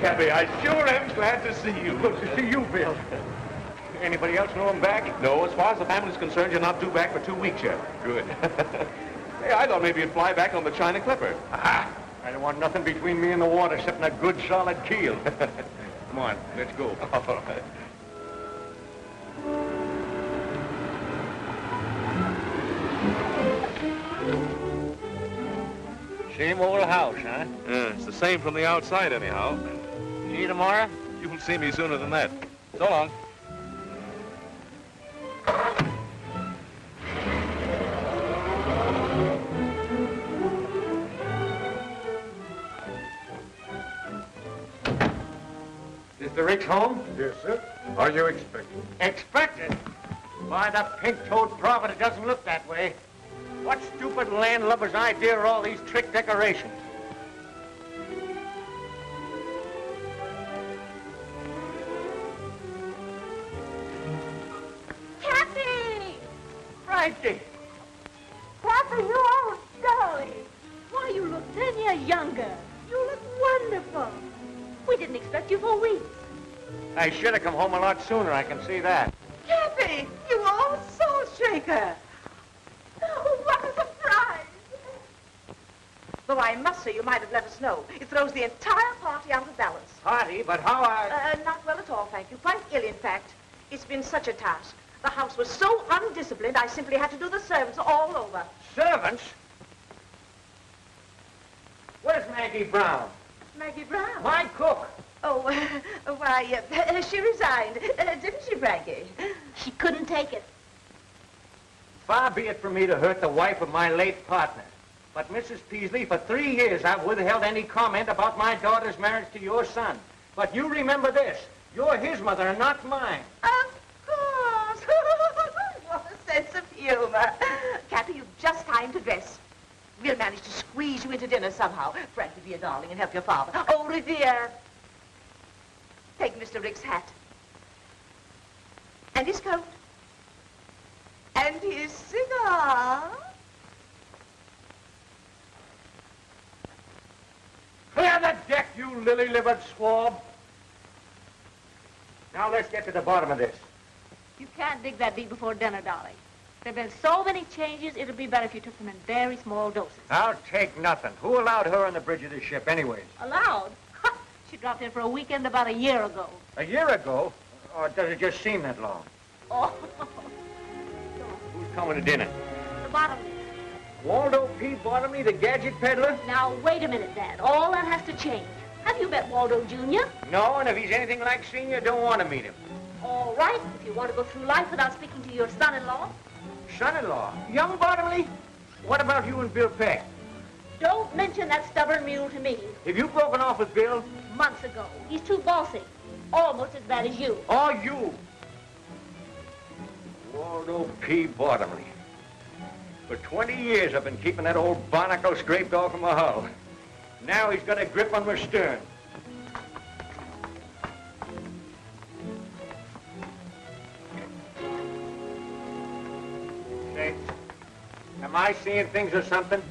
Cappy, I sure am glad to see you. Good to see you, Bill. Anybody else know him back? No, as far as the family's concerned, you're not due back for 2 weeks yet. Good. Hey, I thought maybe you'd fly back on the China Clipper. Aha! I don't want nothing between me and the water except a good, solid keel. Come on, let's go. All right. Same old house, huh? Yeah, it's the same from the outside, anyhow. See you tomorrow? You'll see me sooner than that. So long. Is the Ricks home? Yes, sir. Are you expecting? Expected? Why, the pink-toed prophet, it doesn't look that way. What stupid landlubber's idea are all these trick decorations? Cappy! Frankie! Cappy, you old darling. Why, you look 10 years younger. You look wonderful. We didn't expect you for weeks. I should have come home a lot sooner, I can see that. Cappy, you old soul shaker. Oh, what a surprise. Though I must say you might have let us know. It throws the entire party out of balance. Party, but how Not well at all, thank you. Quite ill, in fact. It's been such a task. The house was so undisciplined, I simply had to do the servants all over. Servants? Where's Maggie Brown? Maggie Brown? My cook. Oh, why, she resigned. Didn't she, Frankie? She couldn't take it. Far be it from me to hurt the wife of my late partner. But, Mrs. Peasley, for 3 years I've withheld any comment about my daughter's marriage to your son. But you remember this. You're his mother and not mine. Of course. What a sense of humor. Cappy, you've just time to dress. We'll manage to squeeze you into dinner somehow. Frankie, be a darling and help your father. Oh, Revere. Take Mr. Rick's hat. And his coat. And his cigar. Clear the deck, you lily-livered swab. Now let's get to the bottom of this. You can't dig that deep before dinner, darling. There have been so many changes, it'll be better if you took them in very small doses. I'll take nothing. Who allowed her on the bridge of this ship anyways? Allowed? She dropped in for a weekend about a year ago. A year ago? Or does it just seem that long? Oh. Who's coming to dinner? The bottom. Waldo P. Bottomley, the gadget peddler? Now, wait a minute, Dad. All that has to change. Have you met Waldo Jr.? No, and if he's anything like Senior, don't want to meet him. All right, if you want to go through life without speaking to your son-in-law. Son-in-law? Young Bottomley? What about you and Bill Peck? Don't mention that stubborn mule to me. Have you broken off with Bill? Months ago. He's too bossy. Almost as bad as you. Or you? Waldo P. Bottomley. For 20 years I've been keeping that old barnacle scraped off of my hull. Now he's got a grip on my stern. Say, Am I seeing things or something?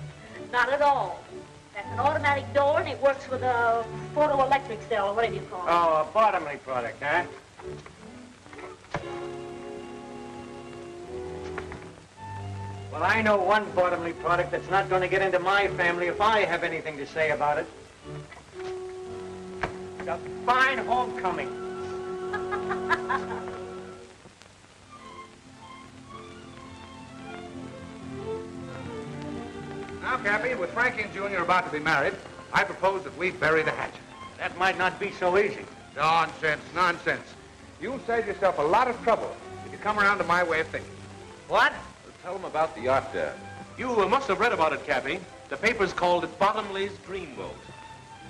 Not at all. That's an automatic door, and it works with a photoelectric cell, or whatever you call it. Oh, a bottomly product, huh? Well, I know one bottomly product that's not going to get into my family if I have anything to say about it. The fine homecoming. Now, Cappy, with Frankie and Junior about to be married, I propose that we bury the hatchet. That might not be so easy. Nonsense, nonsense. You'll save yourself a lot of trouble if you come around to my way of thinking. What? Tell them about the yacht there. You must have read about it, Cappy. The papers called it Bottomley's Dreamboat.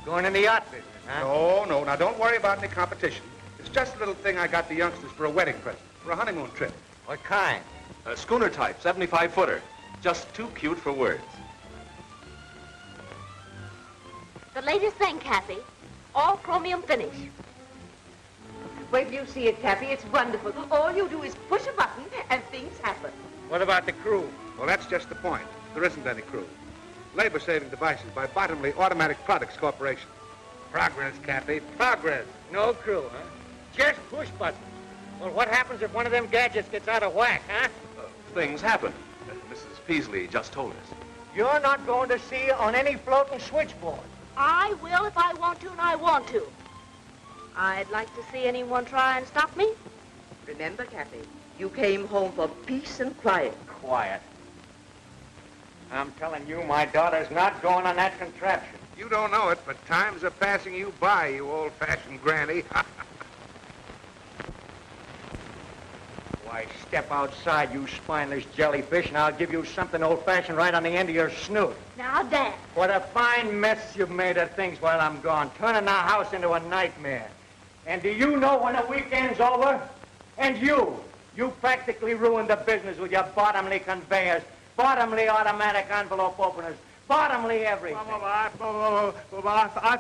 Going in the yacht business, huh? No. Now, don't worry about any competition. It's just a little thing I got the youngsters for a wedding present, for a honeymoon trip. What kind? A schooner type, 75-footer. Just too cute for words. The latest thing, Cappy. All chromium finish. Wait till you see it, Cappy. It's wonderful. All you do is push a button and things happen. What about the crew? Well, that's just the point. There isn't any crew. Labor-saving devices by Bottomley Automatic Products Corporation. Progress, Cappy, progress. No crew, huh? Just push buttons. Well, what happens if one of them gadgets gets out of whack, huh? Things happen. Mrs. Peasley just told us. You're not going to see on any floating switchboard. I will if I want to, and I want to. I'd like to see anyone try and stop me. Remember, Cappy, you came home for peace and quiet. Quiet. I'm telling you, my daughter's not going on that contraption. You don't know it, but times are passing you by, you old-fashioned granny. Why, step outside, you spineless jellyfish, and I'll give you something old-fashioned right on the end of your snoot. Now, Dad. What a fine mess you've made of things while I'm gone, turning the house into a nightmare. And do you know when the weekend's over? And you practically ruined the business with your bottomly conveyors, bottomly automatic envelope openers, bottomly everything. I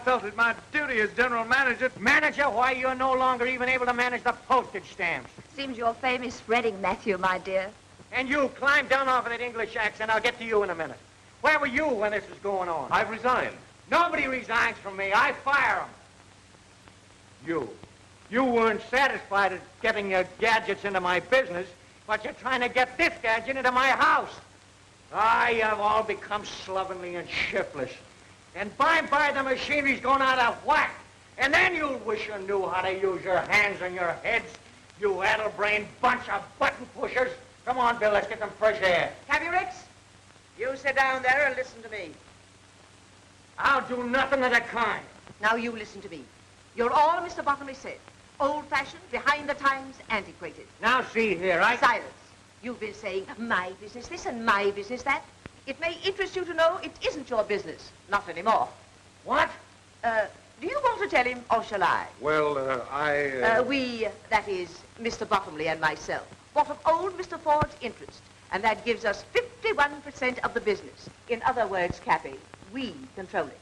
felt it my duty as general manager. Manager? Why, you're no longer even able to manage the postage stamps. Seems you're famous spreading, Matthew, my dear. And you, climb down off of that English accent. I'll get to you in a minute. Where were you when this was going on? I've resigned. Nobody resigns from me. I fire them. You weren't satisfied at getting your gadgets into my business, but you're trying to get this gadget into my house. You have all become slovenly and shiftless. And by and by the machinery's going out of whack. And then you'll wish you knew how to use your hands and your heads, you addle-brained bunch of button pushers. Come on, Bill, let's get some fresh air. Cappy Ricks, you sit down there and listen to me. I'll do nothing of the kind. Now you listen to me. You're all Mr. Bottomley said. Old-fashioned, behind the times, antiquated. Now see here, Silence. You've been saying my business this and my business that. It may interest you to know it isn't your business. Not anymore. What? Do you want to tell him, or shall I? Well, We, that is, Mr. Bottomley and myself, bought of old Mr. Ford's interest, and that gives us 51% of the business. In other words, Cappy, we control it.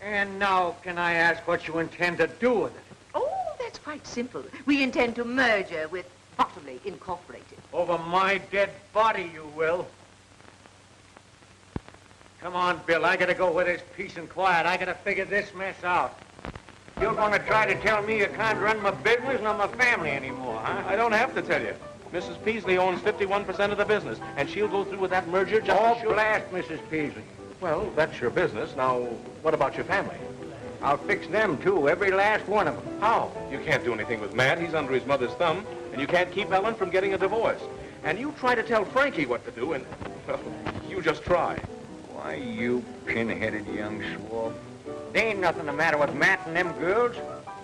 And now can I ask what you intend to do with it? Oh, that's quite simple. We intend to merger with Bottomley Incorporated. Over my dead body, you will. Come on, Bill. I gotta go where there's peace and quiet. I gotta figure this mess out. You're gonna try to tell me you can't run my business nor my family anymore, huh? I don't have to tell you. Mrs. Peasley owns 51% of the business, and she'll go through with that merger just Oh, as sure. blast Mrs. Peasley. Well, that's your business. Now, what about your family? I'll fix them, too, every last one of them. How? You can't do anything with Matt. He's under his mother's thumb, and you can't keep Ellen from getting a divorce. And you try to tell Frankie what to do, and, well, you just try. Why, you pin-headed young swab. There ain't nothing the matter with Matt and them girls.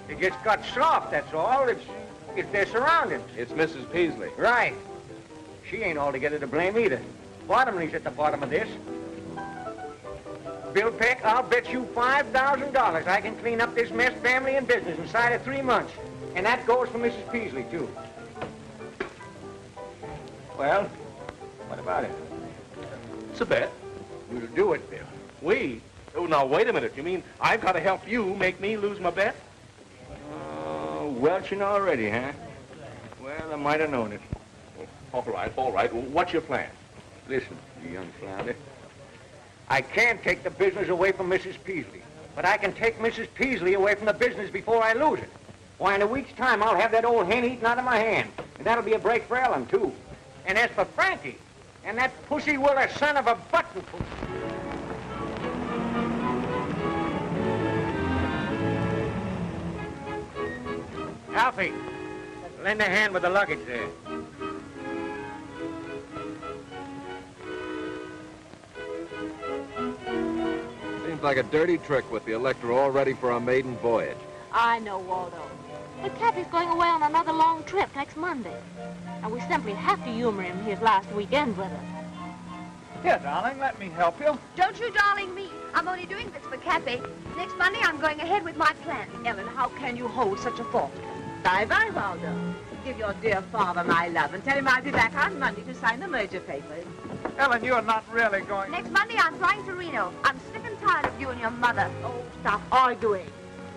They just got soft, that's all. It's their surroundings. It's Mrs. Peasley. Right. She ain't altogether to blame either. Bottomley's at the bottom of this. Bill Peck, I'll bet you $5,000 I can clean up this mess, family and business, inside of 3 months. And that goes for Mrs. Peasley, too. Well, what about it? It's a bet. We'll do it, Bill. We? Oh, now, wait a minute. You mean I've got to help you make me lose my bet? Welching already, huh? Well, I might have known it. All right, all right. What's your plan? Listen, you young flounder. I can't take the business away from Mrs. Peasley, but I can take Mrs. Peasley away from the business before I lose it. Why, in a week's time, I'll have that old hen eaten out of my hand. And that'll be a break for Ellen, too. And as for Frankie, and that pussy-willer son of a button... Alfie, lend a hand with the luggage there. Seems like a dirty trick with the Electra all ready for our maiden voyage. I know, Waldo. But Cappy's going away on another long trip next Monday. And we simply have to humor him his last weekend with us. Here, darling, let me help you. Don't you darling me. I'm only doing this for Cappy. Next Monday, I'm going ahead with my plan. Ellen, how can you hold such a thought? Bye-bye, Waldo. Give your dear father my love and tell him I'll be back on Monday to sign the merger papers. Ellen, you're not really going... Next Monday, I'm flying to Reno. I'm sick and tired of you and your mother. Oh, stop arguing.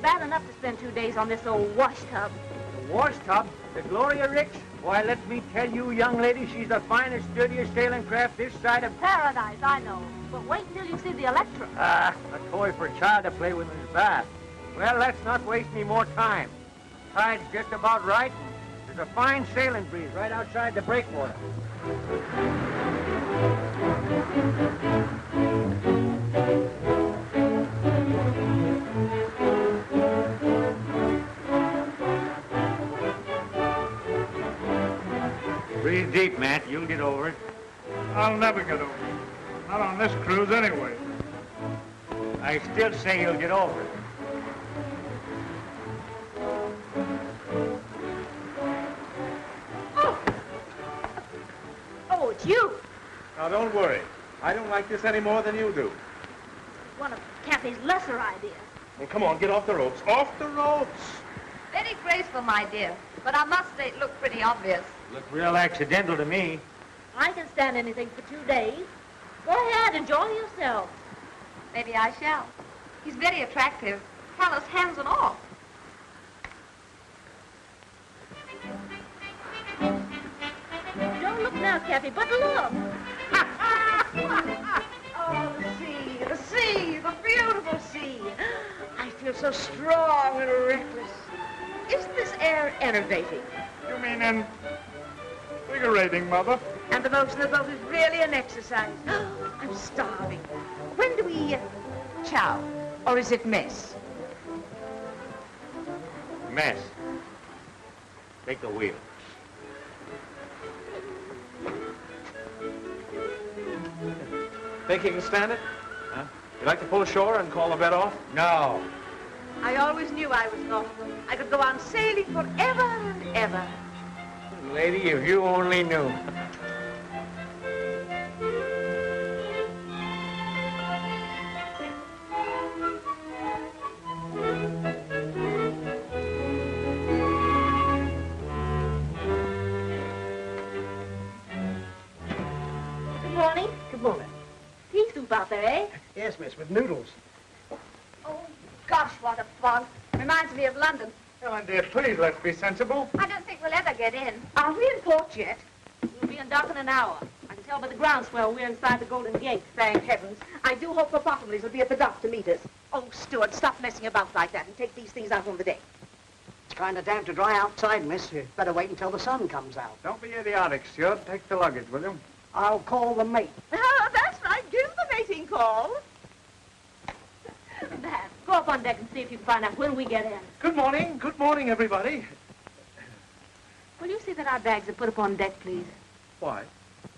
Bad enough to spend 2 days on this old wash tub. The wash tub? The Gloria Ricks? Why, let me tell you, young lady, she's the finest, dirtiest sailing craft this side of... Paradise, I know. But wait until you see the Electra. Ah, a toy for a child to play with in his bath. Well, let's not waste any more time. Tide's just about right, and there's a fine sailing breeze right outside the breakwater. Breathe deep, Matt. You'll get over it. I'll never get over it. Not on this cruise, anyway. I still say you'll get over it. Oh, it's you. Now, don't worry. I don't like this any more than you do. One of Cappy's lesser ideas. Well, come on, get off the ropes. Off the ropes! Very graceful, my dear. But I must say it looked pretty obvious. Looked real accidental to me. I can stand anything for 2 days. Go ahead, enjoy yourself. Maybe I shall. He's very attractive. Callous hands and all. Don't look now, Cappy, but look. Oh, the sea, the beautiful sea. I feel so strong and reckless. Isn't this air enervating? You mean invigorating, Mother? And the motion of the boat is really an exercise. I'm starving. When do we chow? Or is it mess? Mess. Take the wheel. Think you can stand it? Huh? You like to pull ashore and call the bet off? No. I always knew I was nautical. I could go on sailing forever and ever. Lady, if you only knew. Good morning. Good morning. Pea soup out there, eh? Yes, miss, with noodles. Oh, gosh, what a fog. Reminds me of London. Ellen, dear, please, let's be sensible. I don't think we'll ever get in. Aren't we in port yet? We'll be in dock in an hour. I can tell by the groundswell we're inside the Golden Gate. Thank heavens. I do hope the Bottomleys will be at the dock to meet us. Oh, Stuart, stop messing about like that and take these things out on the deck. It's kind of damp to dry outside, miss. You better wait until the sun comes out. Don't be idiotic, Stuart. Take the luggage, will you? I'll call the mate. Oh, that's right. Give the mating call. Dad, go up on deck and see if you can find out when we get in. Good morning, everybody. Will you see that our bags are put up on deck, please? Why?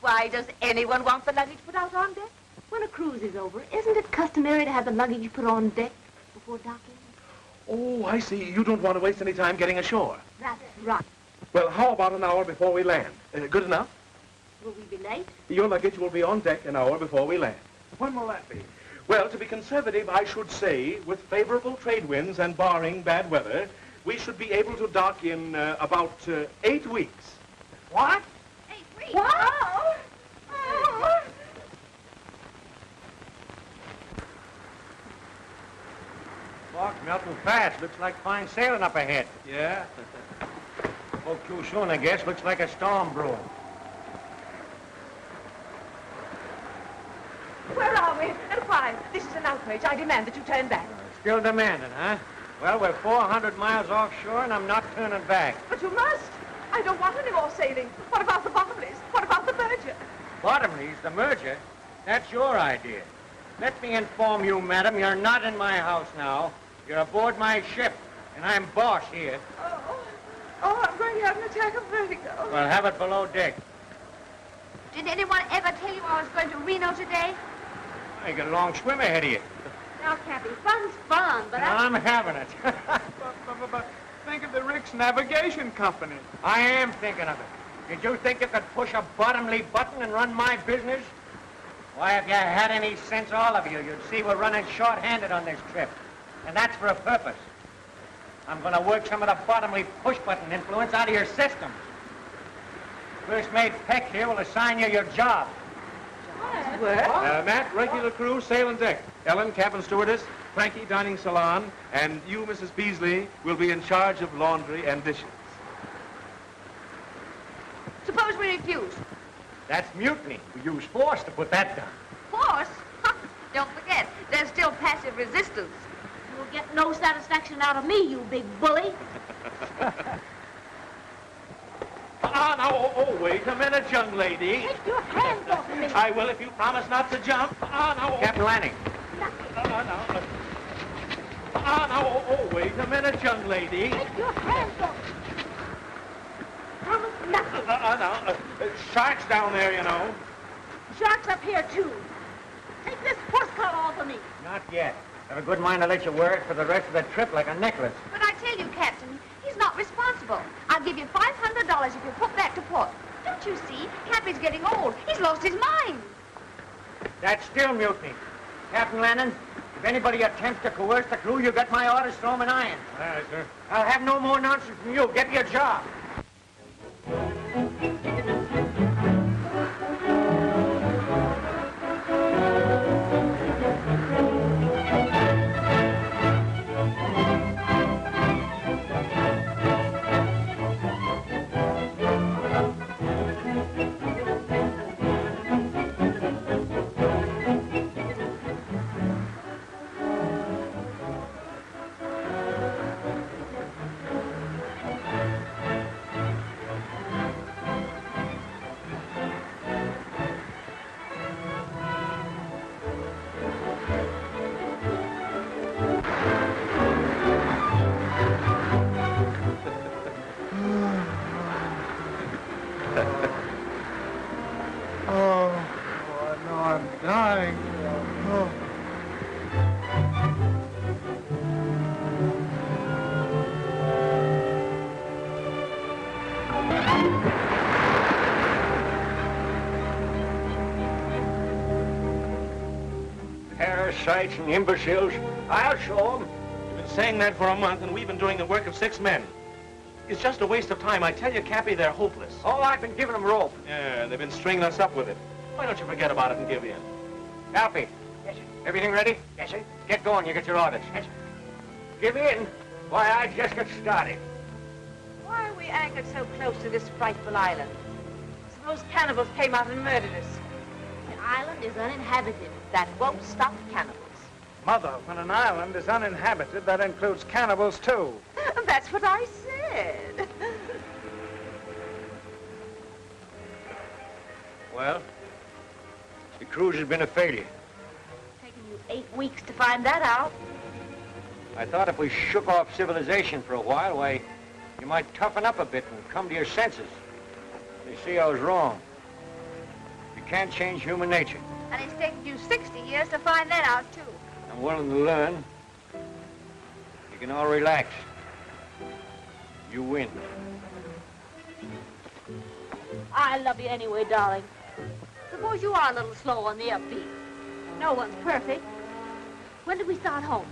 Why does anyone want the luggage put out on deck? When a cruise is over, isn't it customary to have the luggage put on deck before docking? Oh, I see. You don't want to waste any time getting ashore. That's right. Well, how about an hour before we land? Good enough? Will we be late? Your luggage will be on deck an hour before we land. When will that be? Well, to be conservative, I should say, with favorable trade winds and barring bad weather, we should be able to dock in about 8 weeks. What? 8 weeks. What? Oh. Fog's melting fast. Looks like fine sailing up ahead. Yeah? Spoke too soon, I guess. Looks like a storm brewing. Fine. This is an outrage. I demand that you turn back. Still demanding, huh? Well, we're 400 miles offshore, and I'm not turning back. But you must. I don't want any more sailing. What about the Bottomleys? What about the merger? Bottomleys, the merger? That's your idea. Let me inform you, madam, you're not in my house now. You're aboard my ship, and I'm boss here. Oh, I'm going to have an attack of vertigo. Well, have it below deck. Did anyone ever tell you I was going to Reno today? You got a long swim ahead of you. Now, Cappy, fun's fun, but I'm having it. But think of the Ricks Navigation Company. I am thinking of it. Did you think you could push a bottomly button and run my business? Why, if you had any sense, all of you, you'd see we're running short-handed on this trip. And that's for a purpose. I'm going to work some of the bottomly push-button influence out of your system. First mate Peck here will assign you your job. Matt, regular crew, sail and deck. Ellen, cabin stewardess. Frankie, dining salon. And you, Mrs. Beasley, will be in charge of laundry and dishes. Suppose we refuse. That's mutiny. We use force to put that down. Force? Don't forget, there's still passive resistance. you'll get no satisfaction out of me, you big bully. Now, wait a minute, young lady. Take your hands off of me. I will if you promise not to jump. Captain Lanning. Wait a minute, young lady. Take your hands off. Promise nothing. Sharks down there, you know. Sharks up here, too. Take this horse collar off of me. Not yet. Have a good mind to let you wear it for the rest of the trip like a necklace. But I tell you, Captain, he's not responsible. I'll give you $500 if you put back to port. Don't you see? Cappy's getting old. He's lost his mind. That's still mutiny. Captain Lanning, if anybody attempts to coerce the crew, you got my orders, throw 'em in irons. All right, sir. I'll have no more nonsense from you. Get your job. Parasites and imbeciles. I'll show 'em. You've been saying that for a month, and we've been doing the work of 6 men. It's just a waste of time. I tell you, Cappy, they're hopeless. Oh, I've been giving them rope. Yeah, they've been stringing us up with it. Why don't you forget about it and give in? Cappy. Yes, sir. Everything ready? Yes, sir. Get going. You get your orders. Yes, sir. Give in. Why, I just got started. Why are we anchored so close to this frightful island? Suppose cannibals came out and murdered us. The island is uninhabited. That won't stop cannibals. Mother, when an island is uninhabited, that includes cannibals, too. That's what I said. Well, the cruise has been a failure. Taken you 8 weeks to find that out. I thought if we shook off civilization for a while, why, you might toughen up a bit and come to your senses. You see, I was wrong. You can't change human nature. And it's taken you 60 years to find that out, too. I'm willing to learn. You can all relax. You win. I love you anyway, darling. Suppose you are a little slow on the upbeat. No one's perfect. When did we start home?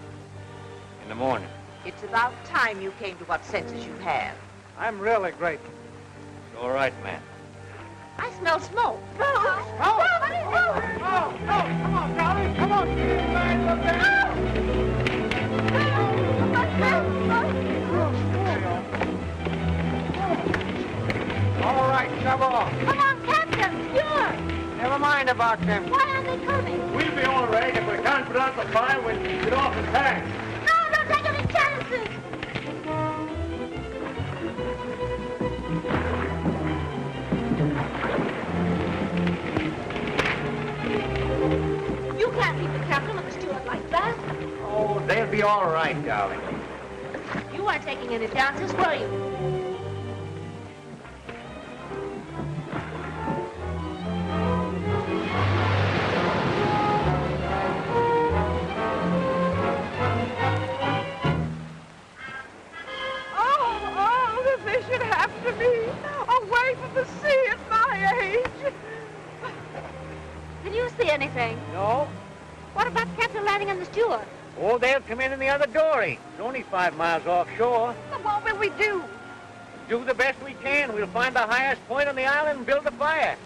In the morning. It's about time you came to what senses you have. I'm really grateful. It's all right, man. I smell smoke. Come on, darling, come on. All right, shove off. Come on, Captain. Sure. Never mind about them. Why aren't they coming? We'll be all right. If we can't put out the fire, we'll get off in time. No, don't take any chances. You can't leave the captain with the steward like that. Oh, they'll be all right, darling. You weren't taking any chances, were you? Oh, that they should have to be away from the sea at my age. Can you see anything? No? What about the captain landing and the steward? Oh, they'll come in the other dory. It's only 5 miles offshore. But what will we do? Do the best we can. We'll find the highest point on the island and build a fire.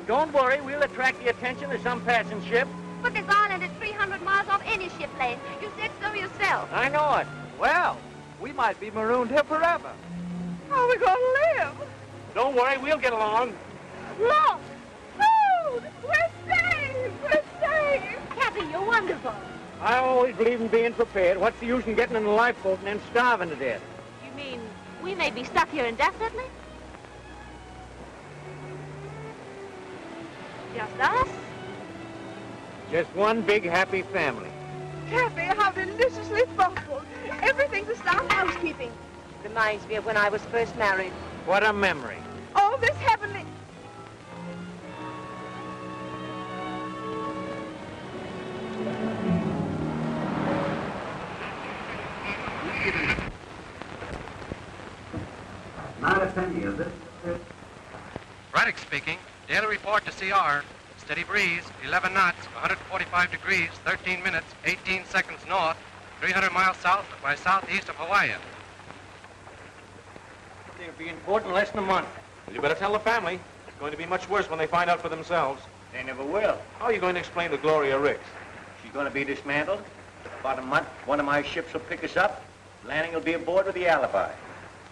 Don't worry, we'll attract the attention of some passing ship. But this island is 300 miles off any ship lane. You said so yourself. I know it. Well, we might be marooned here forever. How are we going to live? Don't worry, we'll get along. Look! Food! We're saved! We're saved! Cappy, you're wonderful. I always believe in being prepared. What's the use in getting in the lifeboat and then starving to death? You mean we may be stuck here indefinitely? Just us? Just one big happy family. Cappy, how deliciously thoughtful. Everything's a sound housekeeping. Reminds me of when I was first married. What a memory. Oh, this heavenly... Not a penny, is it? Braddock speaking. Daily report to CR. Steady breeze, 11 knots, 145 degrees, 13 minutes, 18 seconds north, 300 miles south by southeast of Hawaii. They'll be in port in less than a month. Well, you better tell the family. It's going to be much worse when they find out for themselves. They never will. How are you going to explain to Gloria Ricks? She's going to be dismantled. About a month, one of my ships will pick us up. Landing will be aboard with the alibi.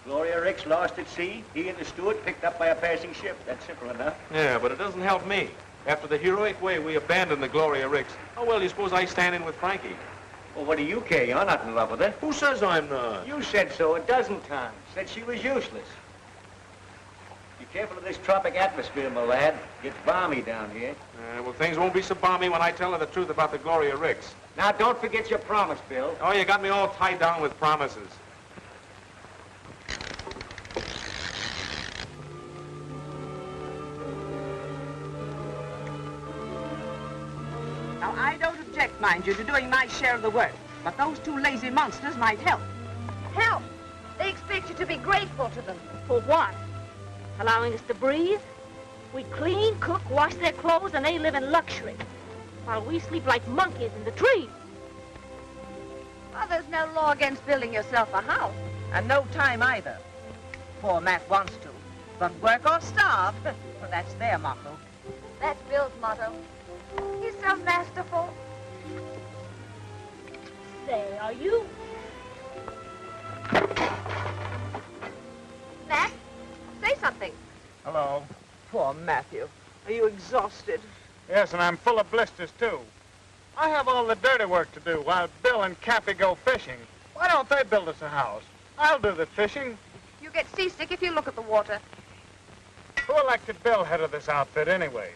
Gloria Ricks lost at sea. He and the steward picked up by a passing ship. That's simple enough. Yeah, but it doesn't help me. After the heroic way we abandoned the Gloria Ricks, how well do you suppose I stand in with Frankie? Well, what do you care? You're not in love with her. Who says I'm not? You said so a dozen times. Said she was useless. Be careful of this tropic atmosphere, my lad. It's balmy down here. Well, things won't be so balmy when I tell her the truth about the Gloria Ricks. Now, don't forget your promise, Bill. Oh, you got me all tied down with promises. Now, I don't object, mind you, to doing my share of the work. But those two lazy monsters might help. Help! They expect you to be grateful to them. For what? Allowing us to breathe? We clean, cook, wash their clothes, and they live in luxury. While we sleep like monkeys in the trees. Well, there's no law against building yourself a house. And no time either. Poor Matt wants to. But work or starve, well, that's their motto. That's Bill's motto. He's so masterful. Say, are you? Matt, say something. Hello. Poor Matthew. Are you exhausted? Yes, and I'm full of blisters, too. I have all the dirty work to do while Bill and Cappy go fishing. Why don't they build us a house? I'll do the fishing. You get seasick if you look at the water. Who elected Bill head of this outfit, anyway?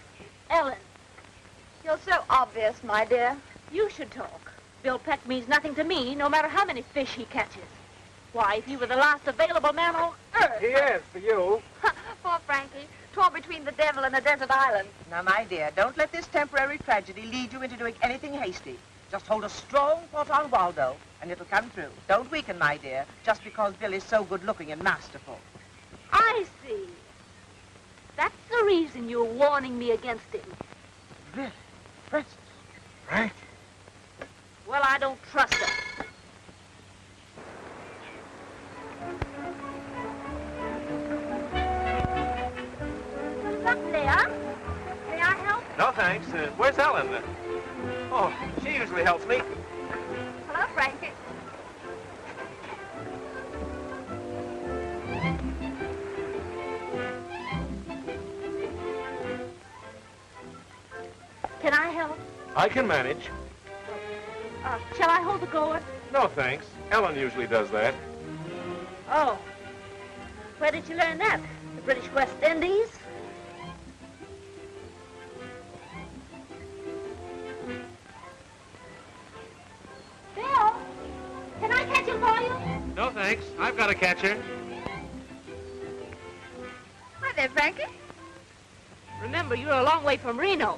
Ellen, You're so obvious, my dear. you should talk. Bill Peck means nothing to me, no matter how many fish he catches. Why, if he were the last available man on earth. He is, for you. Poor Frankie, torn between the devil and a desert island. Now, my dear, don't let this temporary tragedy lead you into doing anything hasty. Just hold a strong thought on Waldo, and it'll come through. Don't weaken, my dear, just because Bill is so good-looking and masterful. I see. That's the reason you're warning me against him. Really? Princess? Right? Well, I don't trust him. What's up, Leah? May I help? No, thanks. Where's Ellen? Oh, she usually helps me. Hello, Frankie. I can manage. Shall I hold the gourd? No, thanks. Ellen usually does that. Oh. Where did you learn that? The British West Indies? Bill, can I catch him for you? No, thanks. I've got a catcher. Hi there, Frankie. Remember, you're a long way from Reno.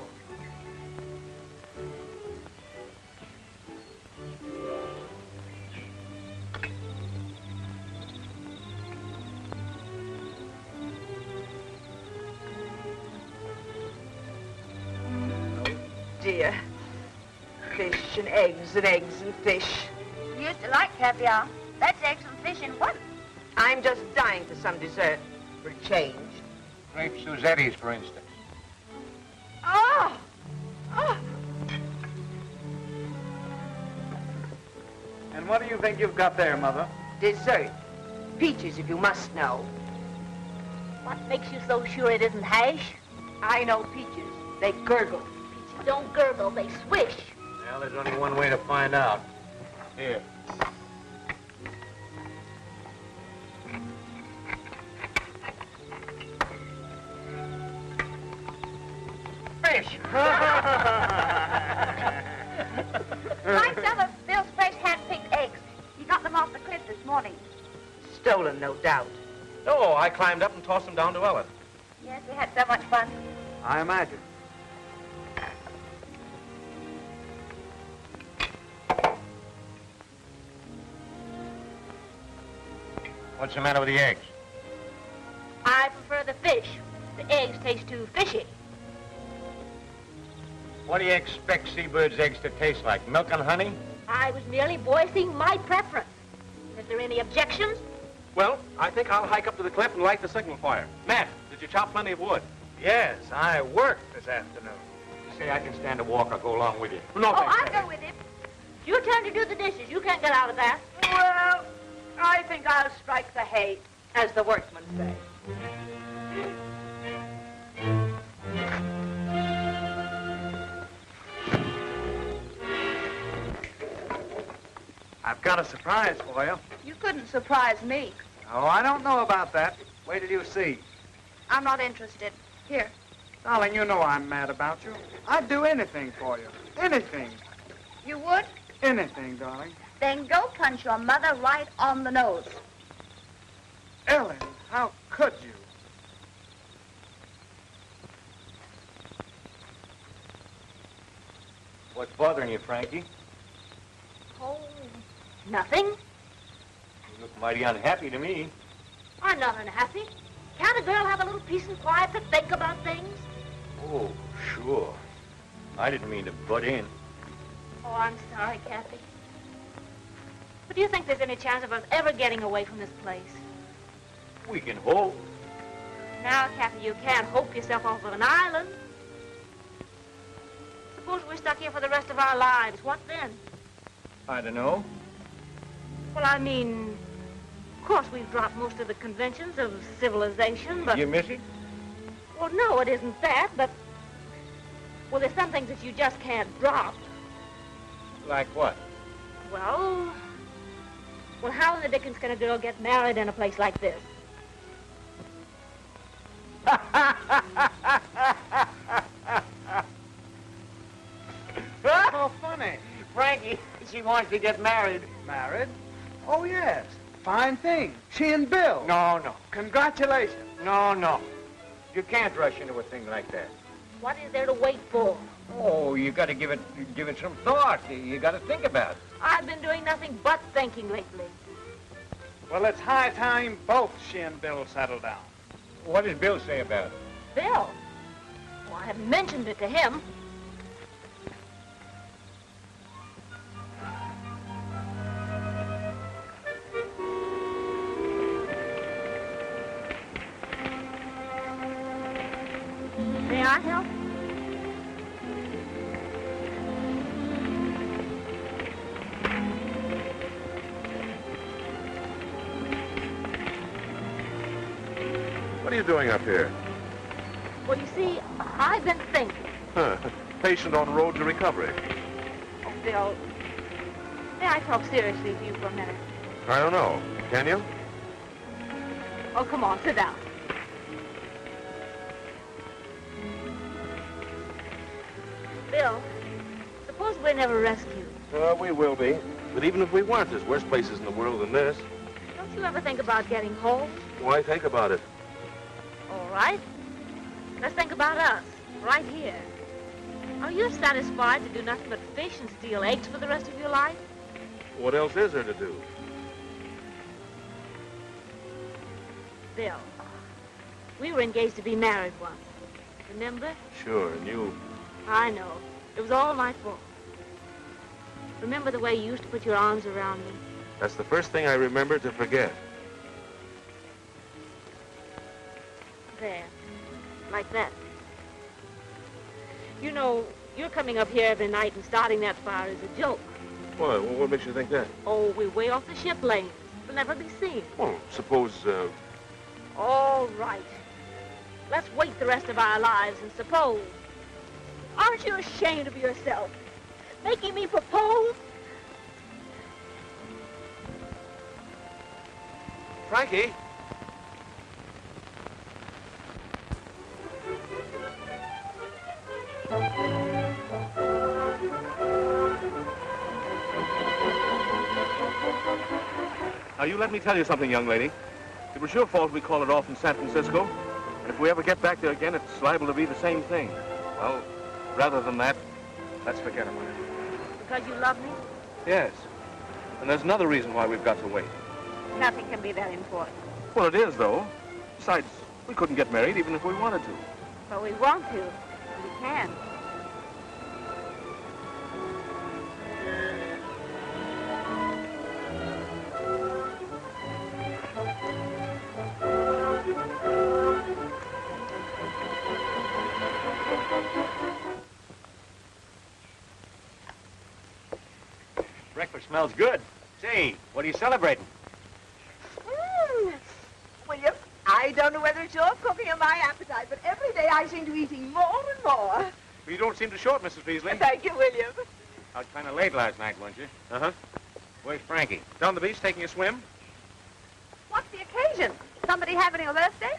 Dear. Fish and eggs and eggs and fish. You used to like caviar. That's eggs and fish in one. I'm just dying for some dessert for a change. Grape Suzettis, for instance. Oh! Oh! And what do you think you've got there, Mother? Dessert. Peaches, if you must know. What makes you so sure it isn't hash? I know peaches. They gurgle. Peaches don't gurgle, they swish. Well, there's only one way to find out. Here. Fish. Like some of Bill's fresh hand-picked eggs. He got them off the cliff this morning. Stolen, no doubt. Oh, I climbed up and tossed them down to Ellen. Yes, we had so much fun. I imagine. What's the matter with the eggs? I prefer the fish. The eggs taste too fishy. What do you expect seabirds' eggs to taste like? Milk and honey? I was merely voicing my preference. Is there any objections? Well, I think I'll hike up to the cliff and light the signal fire. Matt, did you chop plenty of wood? Yes, I worked this afternoon. You say I can stand a walk, I'll go along with you. No, Oh, thanks, I'll Matty. go with him. It's your turn to do the dishes. You can't get out of that. Well, I think I'll strike the hay, as the workmen say. I've got a surprise for you. You couldn't surprise me. Oh, I don't know about that. Wait till you see. I'm not interested. Here. Darling, you know I'm mad about you. I'd do anything for you. Anything. You would? Anything, darling. Then go punch your mother right on the nose. Ellen, how could you? What's bothering you, Frankie? Oh, nothing. You look mighty unhappy to me. I'm not unhappy. Can't a girl have a little peace and quiet to think about things? Oh, sure. I didn't mean to butt in. Oh, I'm sorry, Cappy. But do you think there's any chance of us ever getting away from this place? We can hope. Now, Cappy, you can't hope yourself off of an island. Suppose we're stuck here for the rest of our lives. What then? I don't know. Well, I mean, of course we've dropped most of the conventions of civilization, but... You miss it? Well, no, it isn't that, but... Well, there's some things that you just can't drop. Like what? Well, how in the dickens can a girl get married in a place like this? Oh, funny. Frankie, she wants to get married. Married? Oh, yes. Fine thing. She and Bill. No. Congratulations. No. You can't rush into a thing like that. What is there to wait for? Oh, you got to give it some thought. You got to think about it. I've been doing nothing but thinking lately. Well, it's high time both she and Bill settle down. What does Bill say about it? Bill? Well, I haven't mentioned it to him. May I help? What are you doing up here? Well, you see, I've been thinking. Huh. patient on road to recovery. Oh, Bill, may I talk seriously to you for a minute? I don't know. Can you? Oh, come on, sit down. Bill, suppose we're never rescued. We will be. But even if we weren't, there's worse places in the world than this. Don't you ever think about getting home? Why think about it? All right. Let's think about us, right here. Are you satisfied to do nothing but fish and steal eggs for the rest of your life? What else is there to do? Bill, we were engaged to be married once. Remember? Sure, and you... I know. It was all my fault. Remember the way you used to put your arms around me? That's the first thing I remember to forget. There. Like that. You know, you're coming up here every night and starting that fire is a joke. Why? What makes you think that? Oh, we're way off the ship lane. We'll never be seen. Well, suppose, All right. Let's wait the rest of our lives and suppose. Aren't you ashamed of yourself? Making me propose? Frankie? Now, you let me tell you something, young lady. It was your fault we called it off in San Francisco. And if we ever get back there again, it's liable to be the same thing. Well, rather than that, let's forget about it. Because you love me? Yes. And there's another reason why we've got to wait. Nothing can be that important. Well, it is, though. Besides, we couldn't get married even if we wanted to. But we want to. We can. Breakfast smells good. Say, what are you celebrating? William, I don't know whether it's your cooking or my appetite, but every day I seem to be eating more and more. Well, you don't seem to short, Mrs. Beasley. Thank you, William. Out kind of late last night, weren't you? Uh-huh. Where's Frankie? Down the beach taking a swim? What's the occasion? Somebody having a birthday?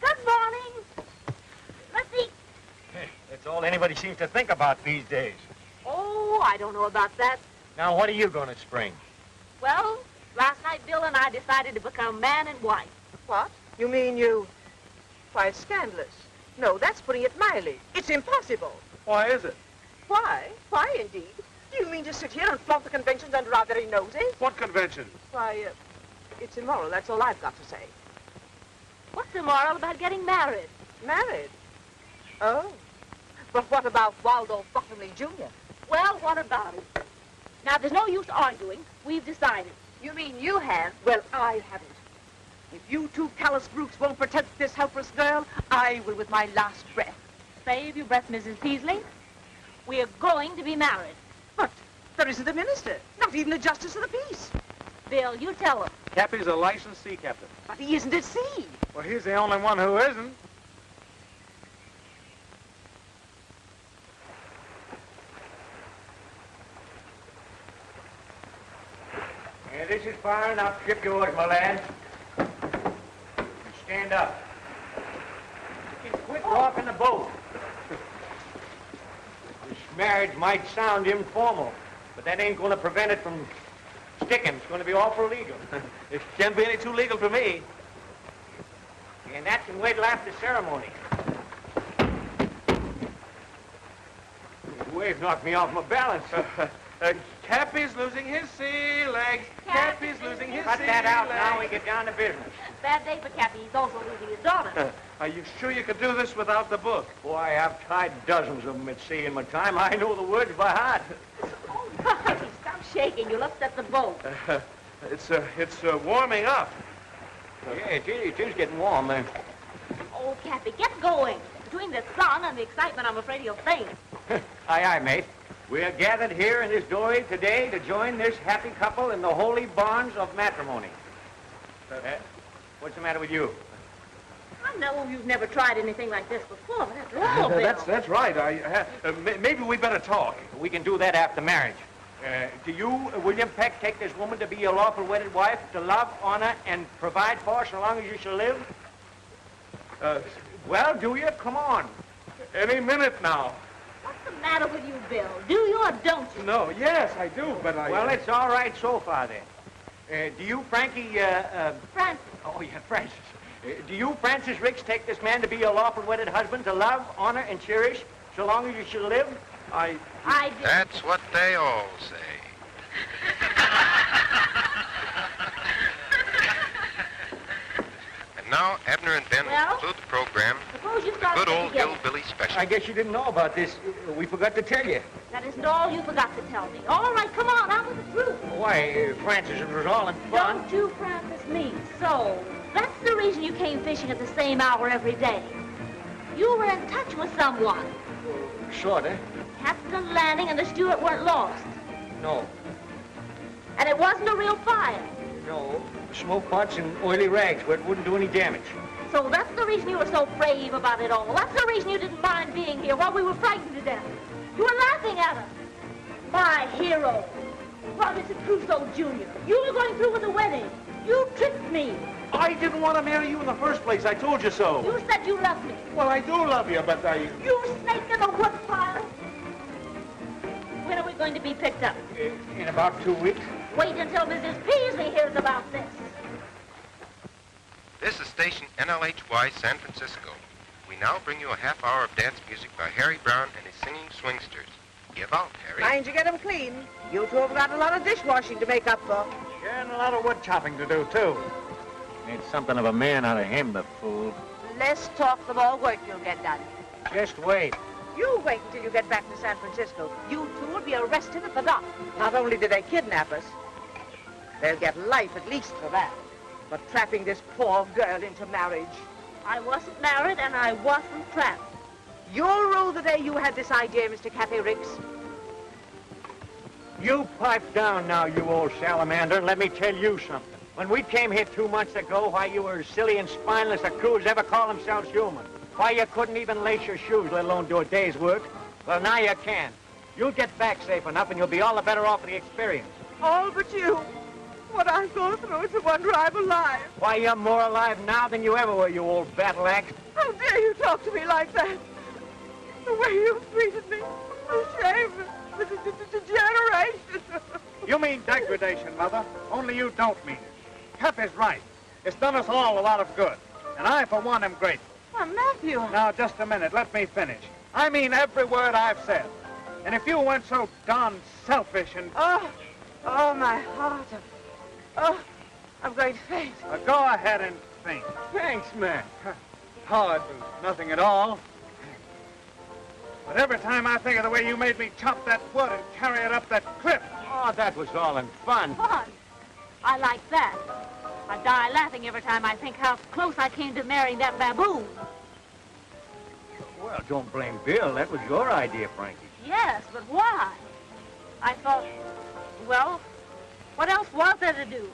Good morning. Let's eat. That's all anybody seems to think about these days. Oh, I don't know about that. Now, what are you going to spring? Well, last night Bill and I decided to become man and wife. What? You mean you... Why, scandalous. No, that's putting it mildly. It's impossible. Why is it? Why? Why, indeed? Do you mean to sit here and flaunt the conventions under our very noses? What convention? Why, it's immoral. That's all I've got to say. What's immoral about getting married? Married? Oh. But what about Waldo Bottomley Jr.? Well, what about it? Now, there's no use arguing. We've decided. You mean you have? Well, I haven't. If you two callous brutes won't protect this helpless girl, I will with my last breath. Save your breath, Mrs. Peasley. We are going to be married. But there isn't a minister, not even a justice of the peace. Bill, you tell him. Cappy's a licensed sea captain. But he isn't at sea. Well, he's the only one who isn't. Yeah, this is fine. I'll strip yours, my lad. And stand up. You can quit rocking the boat. This marriage might sound informal, but that ain't going to prevent it from sticking. It's going to be awful legal. It can't be any too legal for me. And that can wait till after ceremony. This wave knocked me off my balance. Cappy's losing his sea legs. Cappy's losing his Cut sea that out legs. now. We get down to business. Bad day for Cappy. He's also losing his daughter. Are you sure you could do this without the book? Boy, I've tried dozens of them at sea in my time. I know the words by heart. Oh, Frankie, stop shaking. You'll upset the boat. It's warming up. Yeah, it is getting warm, man. Oh, Cappy, get going. Between the sun and the excitement, I'm afraid you'll faint. Aye, aye, mate. We're gathered here in this doorway today to join this happy couple in the holy bonds of matrimony. What's the matter with you? I'm know you've never tried anything like this before, but after all, Bill... That's right. Maybe we better talk. We can do that after marriage. Do you, William Peck, take this woman to be your lawful wedded wife, to love, honor, and provide for so long as you shall live? Well, do you? Come on. Any minute now. What's the matter with you, Bill? Do you or don't you? No, yes, I do, but I... Well, it's all right so far, then. Do you, Frankie, Francis. Oh, yeah, Francis. Do you, Francis Ricks, take this man to be your lawful wedded husband, to love, honor, and cherish so long as you shall live? I do. That's what they all say. And now, Abner and Ben will conclude the program Suppose you with start a good it old again. hillbilly special. I guess you didn't know about this. We forgot to tell you. That isn't all you forgot to tell me. All right, come on, out with the truth. Why, Francis, it was all in fun. Don't you, Francis, me. So, that's the reason you came fishing at the same hour every day. You were in touch with someone. Sorta. Captain Lanning and the steward weren't lost. No. And it wasn't a real fire. No. Smoke pots and oily rags where it wouldn't do any damage. So that's the reason you were so brave about it all. That's the reason you didn't mind being here while we were frightened to death. You were laughing at us. My hero. Robinson Crusoe Jr. You were going through with the wedding. You tricked me. I didn't want to marry you in the first place. I told you so. You said you loved me. Well, I do love you, but I... You snake in the woodpile. When are we going to be picked up? In about 2 weeks. Wait until Mrs. Peasley hears about this. This is station NLHY San Francisco. We now bring you a half hour of dance music by Harry Brown and his singing swingsters. Give out, Harry. Mind you get them clean. You two have got a lot of dishwashing to make up for. Sure, and a lot of wood chopping to do, too. Made something of a man out of him, the fool. Less talk, the more work you'll get done. Just wait. You wait until you get back to San Francisco. You two will be arrested at the dock. Not only did they kidnap us, they'll get life at least for that. For trapping this poor girl into marriage. I wasn't married and I wasn't trapped. You'll rule the day you had this idea, Mr. Cappy Ricks. You pipe down now, you old salamander, and let me tell you something. When we came here 2 months ago, why, you were as silly and spineless a crew as ever call themselves human. Why, you couldn't even lace your shoes, let alone do a day's work. Well, now you can. You'll get back safe enough, and you'll be all the better off for the experience. All but you. What I've gone through is a wonder I'm alive. Why, you're more alive now than you ever were, you old battle axe. How dare you talk to me like that? The way you've treated me. The shame. The degeneration. You mean degradation, Mother. Only you don't mean it. Cap is right. It's done us all a lot of good. And I, for one, am grateful. Well, Matthew. Now, just a minute. Let me finish. I mean every word I've said. And if you weren't so darn selfish and... Oh, my heart. Oh, I'm going to faint. Go ahead and faint. Thanks, man. Oh, it was nothing at all. But every time I think of the way you made me chop that wood and carry it up that cliff... Oh, that was all in fun. Fun. I like that. I die laughing every time I think how close I came to marrying that baboon. Well, don't blame Bill. That was your idea, Frankie. Yes, but why? I thought, well, what else was there to do?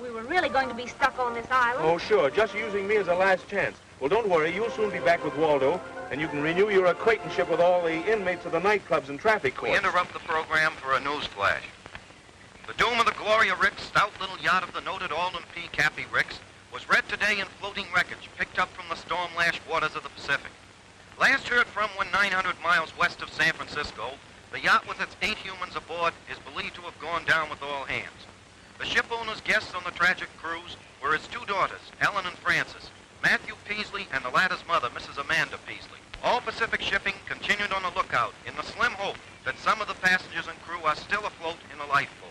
We were really going to be stuck on this island. Oh, sure. Just using me as a last chance. Well, don't worry. You'll soon be back with Waldo, and you can renew your acquaintanceship with all the inmates of the nightclubs and traffic courts. We interrupt the program for a news flash. The doom of the Gloria Ricks, stout little yacht of the noted Alden P. Cappy Ricks, was read today in floating wreckage picked up from the storm-lashed waters of the Pacific. Last heard from when 900 miles west of San Francisco, the yacht with its 8 humans aboard is believed to have gone down with all hands. The ship owner's guests on the tragic cruise were his 2 daughters, Ellen and Frances, Matthew Peasley, and the latter's mother, Mrs. Amanda Peasley. All Pacific shipping continued on the lookout in the slim hope that some of the passengers and crew are still afloat in a lifeboat.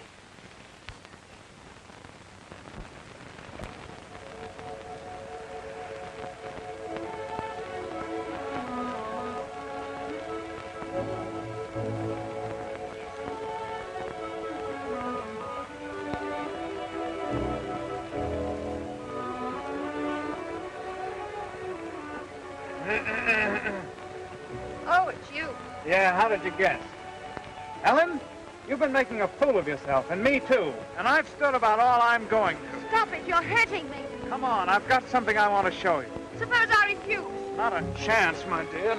Oh, it's you. Yeah, how did you guess? Ellen, you've been making a fool of yourself, and me too. And I've stood about all I'm going to. Stop it. You're hurting me. Come on, I've got something I want to show you. Suppose I refuse. Not a chance, my dear.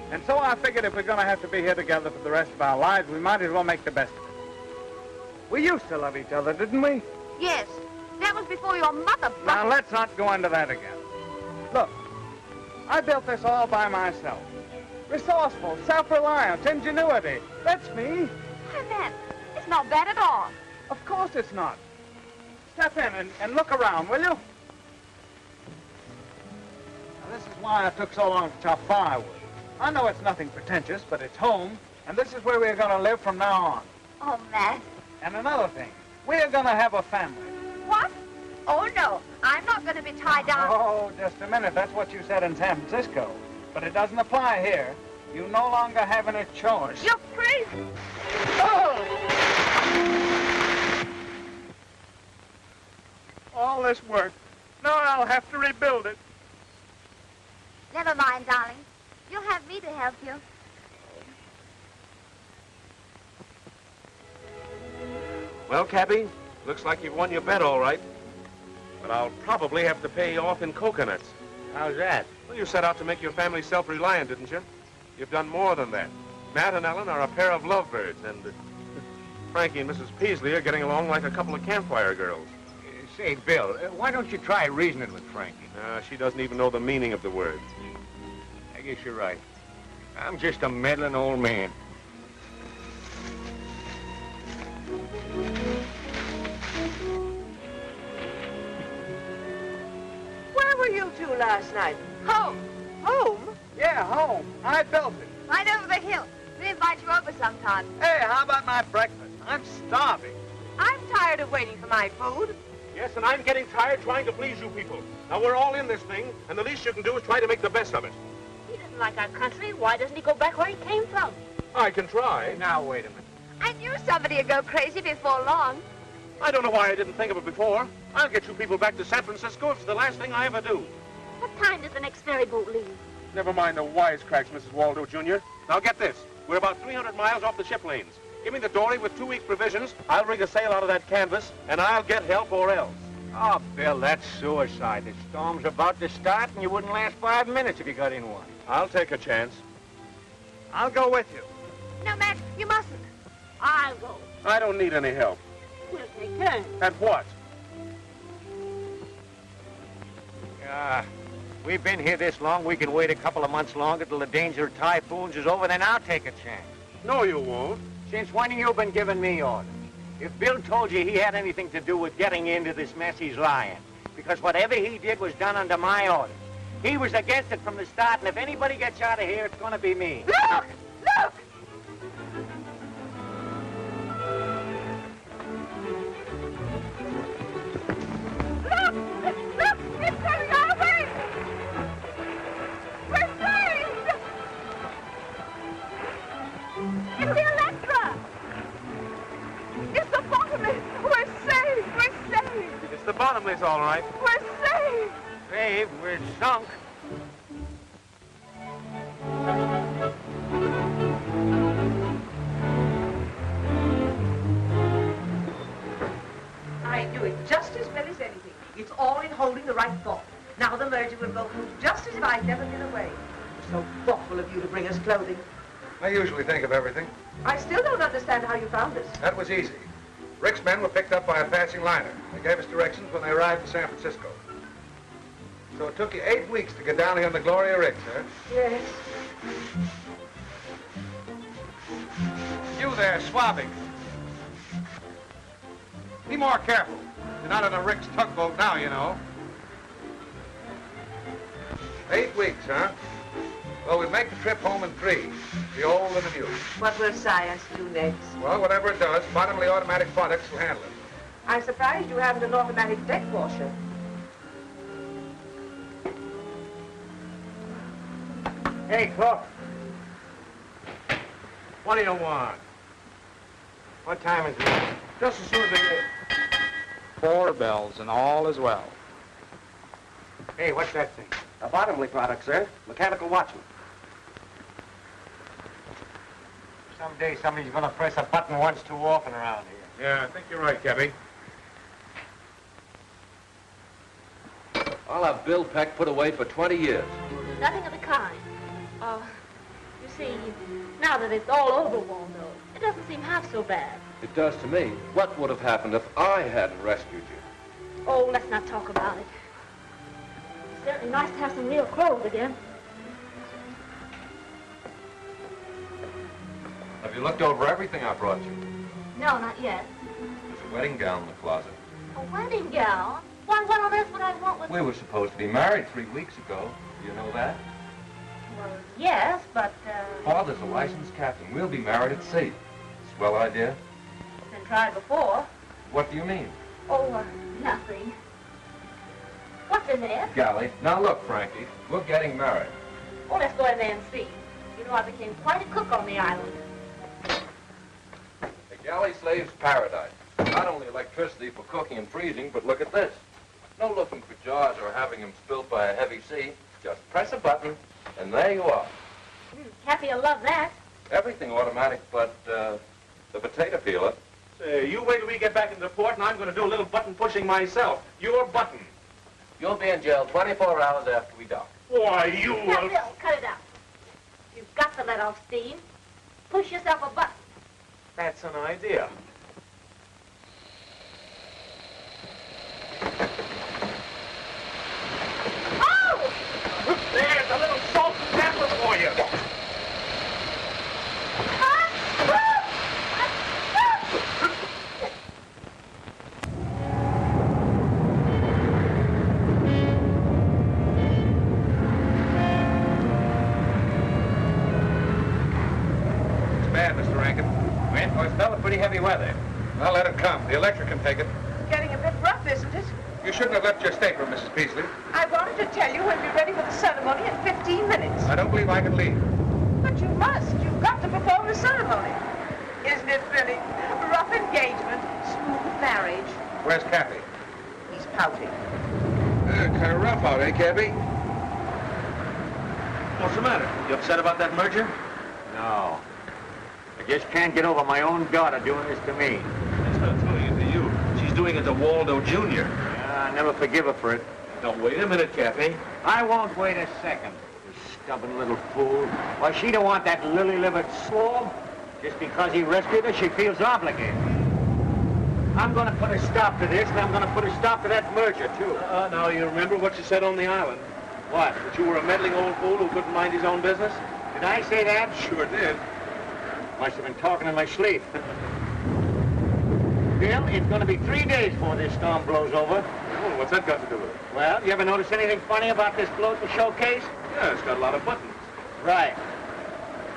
And so I figured if we're going to have to be here together for the rest of our lives, we might as well make the best of it. We used to love each other, didn't we? Yes. That was before your mother... Now, let's not go into that again. Look, I built this all by myself. Resourceful, self-reliance, ingenuity. That's me. Why, man, it's not bad at all. Of course it's not. Step in and look around, will you? Now, this is why I took so long to chop firewood. I know it's nothing pretentious, but it's home, and this is where we're going to live from now on. Oh, Matt. And another thing, we're going to have a family. What? Oh, no. I'm not going to be tied down. Oh, just a minute. That's what you said in San Francisco. But it doesn't apply here. You no longer have any choice. You're crazy. Oh! All this work. Now I'll have to rebuild it. Never mind, darling. You'll have me to help you. Well, Cappy, looks like you've won your bet all right. But I'll probably have to pay you off in coconuts. How's that? Well, you set out to make your family self-reliant, didn't you? You've done more than that. Matt and Ellen are a pair of lovebirds, and Frankie and Mrs. Peasley are getting along like a couple of campfire girls. Say, Bill, why don't you try reasoning with Frankie? She doesn't even know the meaning of the words. I guess you're right. I'm just a meddling old man. Where were you two last night? Home. Home? Yeah, home. I built it. Right over the hill. We invite you over sometime. Hey, how about my breakfast? I'm starving. I'm tired of waiting for my food. Yes, and I'm getting tired trying to please you people. Now, we're all in this thing, and the least you can do is try to make the best of it. He doesn't like our country. Why doesn't he go back where he came from? I can try. Hey, now, wait a minute. I knew somebody would go crazy before long. I don't know why I didn't think of it before. I'll get you people back to San Francisco if it's the last thing I ever do. What time does the next ferry boat leave? Never mind the wisecracks, Mrs. Waldo, Jr. Now, get this. We're about 300 miles off the ship lanes. Give me the dory with 2 weeks' provisions. I'll rig a sail out of that canvas, and I'll get help or else. Oh, Bill, that's suicide. The storm's about to start, and you wouldn't last 5 minutes if you got in one. I'll take a chance. I'll go with you. No, Matt, you mustn't. I'll go. I don't need any help. We'll take turns. At what? We've been here this long, we can wait a couple of months longer till the danger of typhoons is over, then I'll take a chance. No, you won't. Since when have you been giving me orders? If Bill told you he had anything to do with getting you into this mess, he's lying. Because whatever he did was done under my orders. He was against it from the start, and if anybody gets out of here, it's going to be me. Look! Look! Look! Look! It's coming our way! We're saved! It's the Electra! It's the Bottomless! We're saved! We're saved! It's the Bottomless, all right. We're saved! Saved, we're sunk. I knew it just as well as anything. It's all in holding the right thought. Now the merger will go through just as if I'd never been away. It's so thoughtful of you to bring us clothing. I usually think of everything. I still don't understand how you found us. That was easy. Rick's men were picked up by a passing liner. They gave us directions when they arrived in San Francisco. So it took you 8 weeks to get down here on the Gloria Ricks, huh? Yes. You there, swabbing. Be more careful. You're not on a Rick's tugboat now, you know. 8 weeks, huh? Well, we'll make the trip home in 3. The old and the new. What will science do next? Well, whatever it does, bottomly automatic products will handle it. I'm surprised you haven't an automatic deck washer. Hey, Cook. What do you want? What time is it? Just as soon as they get... 4 bells, and all is well. Hey, what's that thing? A Bottomley product, sir. Mechanical watchman. Someday somebody's going to press a button once too often around here. Yeah, I think you're right, Cappy. I'll have Bill Peck put away for 20 years. We'll do nothing of the kind. You see, now that it's all over, Waldo, it doesn't seem half so bad. It does to me. What would have happened if I hadn't rescued you? Oh, let's not talk about it. It's certainly nice to have some real clothes again. Have you looked over everything I brought you? No, not yet. There's a wedding gown in the closet. A wedding gown? Why, what on earth would I want with... We were supposed to be married 3 weeks ago. Do you know that? Well, yes, but, Father's a licensed captain. We'll be married at sea. Swell idea? It's been tried before. What do you mean? Oh, nothing. What's in there? Galley. Now look, Frankie, we're getting married. Oh, let's go in there and see. You know, I became quite a cook on the island. The galley slave's paradise. Not only electricity for cooking and freezing, but look at this. No looking for jars or having them spilt by a heavy sea. Just press a button, and there you are. Cappy will love that. Everything automatic but the potato peeler. Say, you wait till we get back into port, and I'm going to do a little button pushing myself. Your button. You'll be in jail 24 hours after we dock. Why, you... Now, Bill, cut it out. You've got to let off steam. Push yourself a button. That's an idea. Oh! There's a little salt and pepper for you. Pretty heavy weather. I'll let it come. The electric can take it. Getting a bit rough, isn't it? You shouldn't have left your stateroom, Mrs. Peasley. I wanted to tell you when we're ready for the ceremony in 15 minutes. I don't believe I can leave. But you must. You've got to perform the ceremony. Isn't it thrilling? Rough engagement, smooth marriage. Where's Cappy? He's pouting. Kind of rough out, eh, Cappy? What's the matter? You upset about that merger? No. I just can't get over my own daughter doing this to me. She's not doing it to you. She's doing it to Waldo Jr. Yeah, I never forgive her for it. Now, wait a minute, Cappy. I won't wait a second. You stubborn little fool. Why, she don't want that lily-livered swab. Just because he rescued her, she feels obligated. I'm going to put a stop to this, and I'm going to put a stop to that merger, too. Now, you remember what you said on the island? What? That you were a meddling old fool who couldn't mind his own business? Did I say that? Sure did. Must have been talking in my sleep. Bill, it's going to be 3 days before this storm blows over. Oh, what's that got to do with it? Well, you ever notice anything funny about this floating showcase? Yeah, it's got a lot of buttons. Right.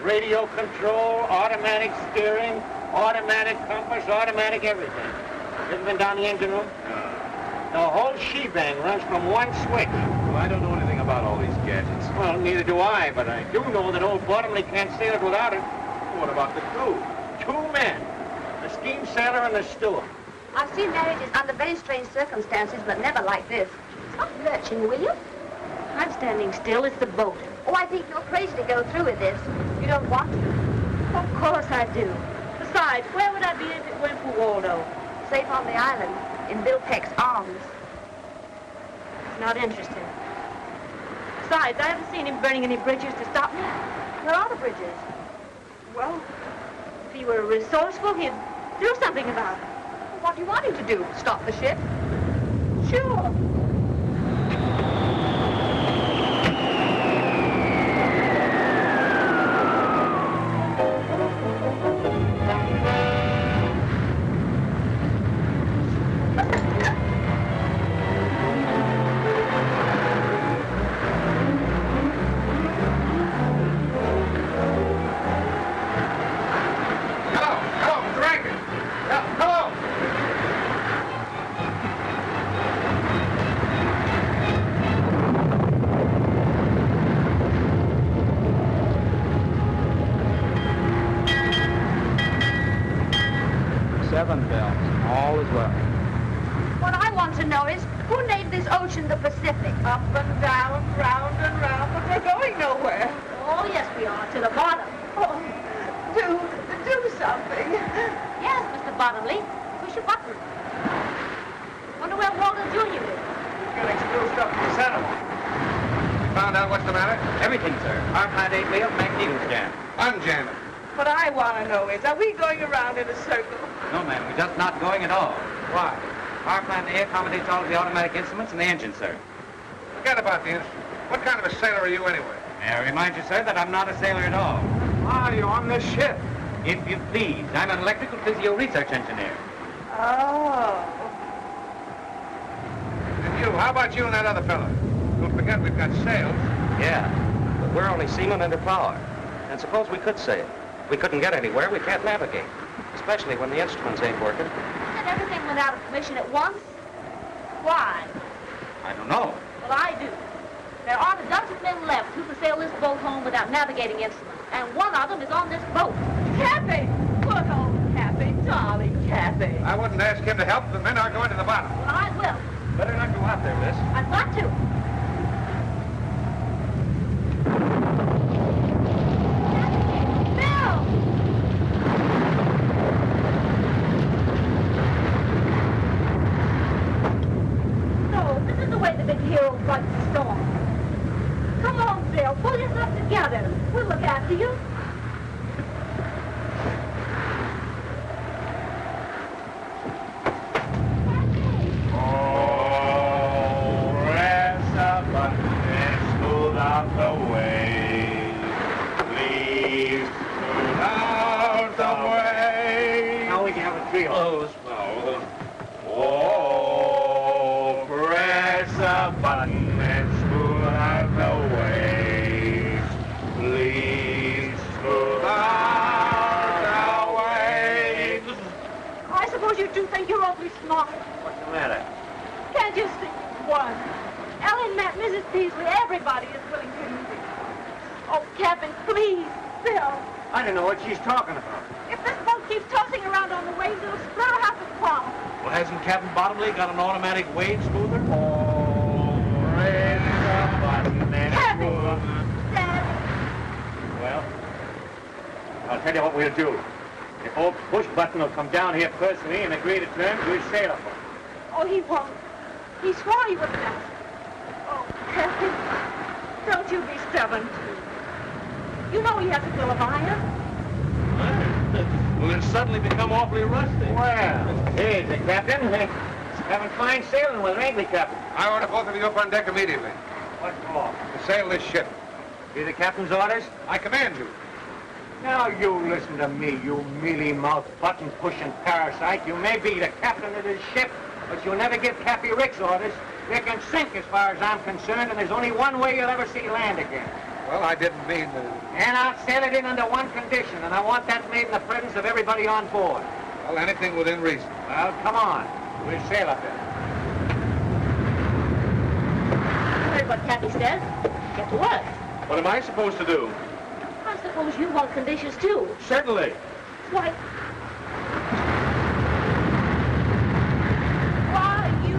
Radio control, automatic steering, automatic compass, automatic everything. Ever been down the engine room? The whole shebang runs from one switch. Well, I don't know anything about all these gadgets. Well, neither do I, but I do know that old Bottomley can't sail it without it. What about the crew? 2 men. The steam sailor and the steward. I've seen marriages under very strange circumstances, but never like this. Stop lurching, will you? I'm standing still. It's the boat. Oh, I think you're crazy to go through with this. You don't want to. Of course I do. Besides, where would I be if it weren't for Waldo? Safe on the island, in Bill Peck's arms. It's not interesting. Besides, I haven't seen him burning any bridges to stop me. Where are the bridges? Well, if he were resourceful, he'd do something about it. What do you want him to do? Stop the ship? Sure. Ocean, the Pacific. Up and down, round and round, but we're going nowhere. Oh, yes, we are. To the bottom. Oh, do something. Yes, Mr. Bottomley. Push a button. Wonder where Walter Jr. is. getting spruced up in the center. You found out what's the matter? Everything, sir. Our plant ain't failed, magneto's jammed. Unjam it. What I want to know is, are we going around in a circle? No, ma'am, we're just not going at all. Why? Our plant A accommodates all of the automatic instruments and the engine, sir. Forget about the instrument. What kind of a sailor are you anyway? May I remind you, sir, that I'm not a sailor at all. Why are you on this ship? If you please, I'm an electrical physio research engineer. Oh. And you, how about you and that other fellow? Don't forget we've got sails. Yeah, but we're only seamen under power. And suppose we could sail. We couldn't get anywhere, we can't navigate. Especially when the instruments ain't working. And everything went out of commission at once? Why? I don't know. Well, I do. There aren't a dozen men left who can sail this boat home without navigating instruments. And one of them is on this boat. Cappy! Good old Cappy, darling Cappy. I wouldn't ask him to help. The men are going to the bottom. Well, I will. Better not go out there, miss. I've got to. Bill! No, this is the way the big hero fights the storm. Come on, Bill. Pull yourself together. We'll look after you. Now we can have a trio. Oh, press a button and smooth out the waves. Please smooth out the waves. I suppose you do think you're awfully smart. What's the matter? Can't you see? One. Ellen met Mrs. Peasley. Everybody is willing to use it. Oh, Captain, please, Bill. I don't know what she's talking about. If this boat keeps tossing around on the waves, it'll spur half the problem. Well, hasn't Captain Bottomley got an automatic wave smoother? Captain! Dad! Well, I'll tell you what we'll do. If old Push Button will come down here personally and agree to terms, we'll sail up. Oh, he won't. He swore he wouldn't ask. Oh, Captain, don't you be stubborn, too. You know he has a bill of iron. Well, it's suddenly become awfully rusty. Well, here's the captain. Having fine sailing with her, ain't we, Captain? I order both of you up on deck immediately What for? to sail this ship. Be the captain's orders? I command you. Now you listen to me, you mealy-mouthed, button-pushing parasite. You may be the captain of this ship, but you'll never give Cappy Ricks orders. You can sink as far as I'm concerned, and there's only one way you'll ever see land again. Well, I didn't mean to... And I'll sail it in under one condition, and I want that made in the presence of everybody on board. Well, anything within reason. Well, come on. We'll sail up there. You heard what Cappy says. Get to work. What am I supposed to do? I suppose you want conditions, too. Certainly. Why, you...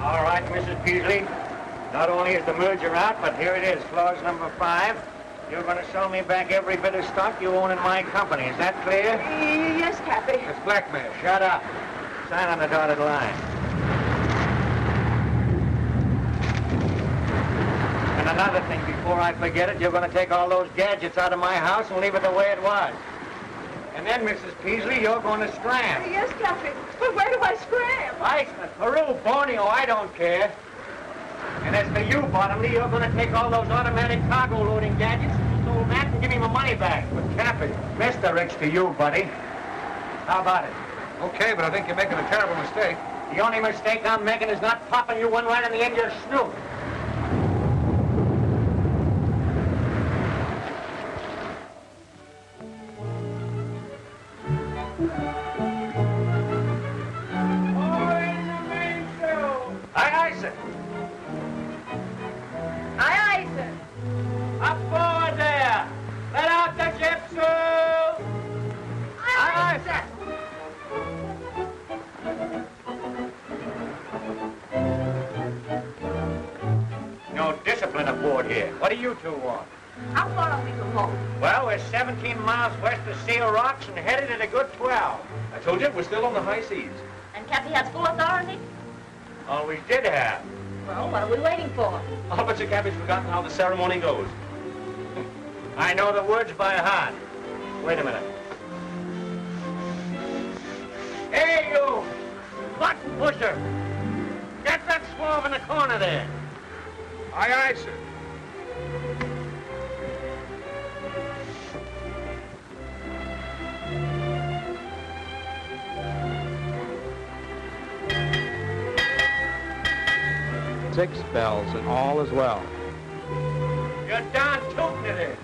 All right, Mrs. Peasley. Not only is the merger out, but here it is, clause number 5. You're going to sell me back every bit of stock you own in my company. Is that clear? Yes, Cappy. It's blackmail. Shut up. Sign on the dotted line. And another thing, before I forget it, you're going to take all those gadgets out of my house and leave it the way it was. And then, Mrs. Peasley, you're going to scram. Yes, Cappy. But where do I scram? Iceland, Peru, Borneo, I don't care. And as for you, Bottomley, you're going to take all those automatic cargo loading gadgets and this old man and give me my money back. But Cappy, Mr. Ricks to you, buddy. How about it? Okay, but I think you're making a terrible mistake. The only mistake I'm making is not popping you one right in the end of your snoot. Aye, aye, sir. Aye, aye, sir. Up forward there. Let out the ship, sir. Aye, aye, sir. No discipline aboard here. What do you two want? How far are we from home? Well, we're 17 miles west of Seal Rocks and headed at a good 12. I told you, we're still on the high seas. And Cappy has full authority? Always did have. Well, what are we waiting for? I'll bet you Cappy's forgotten how the ceremony goes. I know the words by heart. Wait a minute. Hey, you! Button pusher! Get that swab in the corner there. Aye, aye, sir. Six bells and all is well. You're darn tootin' it is.